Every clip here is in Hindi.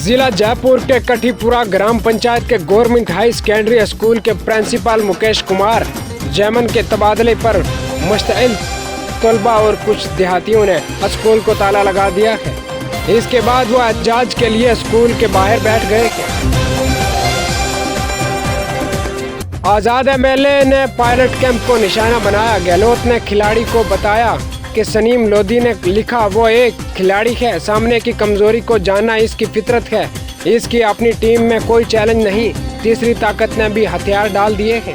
जिला जयपुर के कठीपुरा ग्राम पंचायत के गवर्नमेंट हाई सेकेंडरी स्कूल के प्रिंसिपल मुकेश कुमार जैमन के तबादले पर मुश्तइल तलबा और कुछ देहातियों ने स्कूल को ताला लगा दिया है। इसके बाद वो एहतजाज के लिए स्कूल के बाहर बैठ गए थे। आजाद एमएलए ने पायलट कैंप को निशाना बनाया। गहलोत ने खिलाड़ी को बताया कि सनीम लोधी ने लिखा वो एक खिलाड़ी है, सामने की कमजोरी को जानना इसकी फितरत है, इसकी अपनी टीम में कोई चैलेंज नहीं। तीसरी ताकत ने भी हथियार डाल दिए हैं।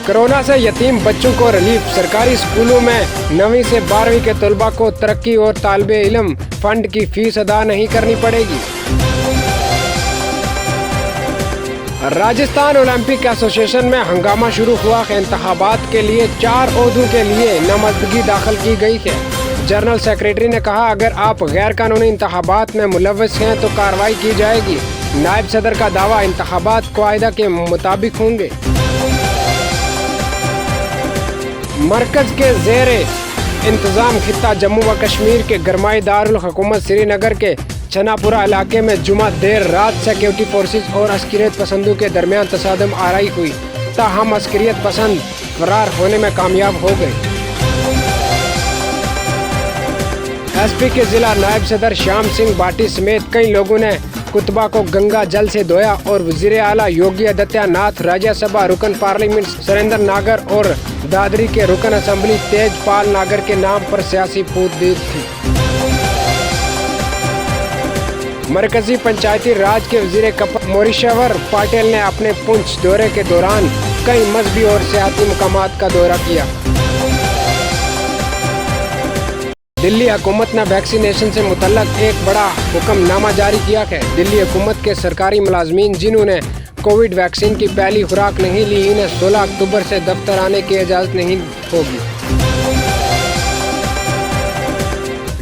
कोरोना से यतीम बच्चों को रिलीफ। सरकारी स्कूलों में 9वीं से 12वीं के तलबा को तरक्की और तालिबे इल्म फंड की फीस अदा नहीं करनी पड़ेगी। राजस्थान ओलंपिक एसोसिएशन में हंगामा शुरू हुआ है। इंतखाबात के लिए 4 ओहदों के लिए नामजदगी दाखिल की गई है। जनरल सेक्रेटरी ने कहा, अगर आप गैर कानूनी इंतखाबात में मुलव्वस हैं तो कार्रवाई की जाएगी। नायब सदर का दावा, इंतखाबात कायदा के मुताबिक होंगे। मरकज के ज़ेरे इंतजाम खित्ता जम्मू व कश्मीर के गरमाई दारुल हुकूमत श्रीनगर के छनापुरा इलाके में जुमा देर रात सिक्योरिटी फोर्सेस और अस्करियत पसंदों के दरमियान तसादम आराई हुई, ताहम अस्करियत पसंद फरार होने में कामयाब हो गए। एसपी के जिला नायब सदर श्याम सिंह बाटी समेत कई लोगों ने कुतबा को गंगा जल से धोया और वजीर आला योगी आदित्यनाथ, राज्यसभा रुकन पार्लियामेंट सुरेंद्र नागर और दादरी के रुकन असेंबली तेजपाल नागर के नाम पर सियासी फूट दी थी। मरकजी पंचायती राज के वजीर कपत मोरिशवर पाटिल ने अपने पुंछ दौरे के दौरान कई मजहबी और सियासी मुकामात का दौरा किया। दिल्ली हुकूमत ने वैक्सीनेशन से मुतल्लक एक बड़ा हुक्मनामा जारी किया है। दिल्ली हुकूमत के सरकारी मुलाजमीन जिन्होंने कोविड वैक्सीन की पहली खुराक नहीं ली, इन्हें 16 अक्टूबर से दफ्तर आने की इजाज़त नहीं होगी।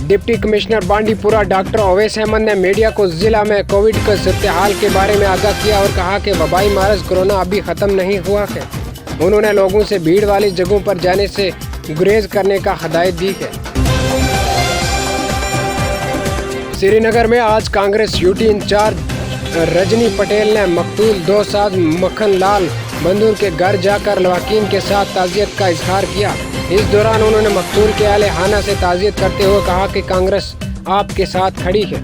Deputy commissioner Bandipora doctor Awais Ahmad ने मीडिया को जिला में कोविड के सूरत-ए-हाल के बारे में आगाह किया और कहा कि वबाई मरज कोरोना अभी ख़त्म नहीं हुआ है। उन्होंने लोगों से भीड़ वाली जगहों पर जाने से गुरेज करने का हिदायत दी है। श्रीनगर में आज कांग्रेस यूटी इंचार्ज रजनी पटेल ने मकतूल 2 साल मक्खन लाल बंदूर के घर जाकर लवाकिन के साथ ताज़ियत का इजहार किया। इस दौरान उन्होंने मकतूल के अहले खाना से ताज़ियत करते हुए कहा कि कांग्रेस आपके साथ खड़ी है।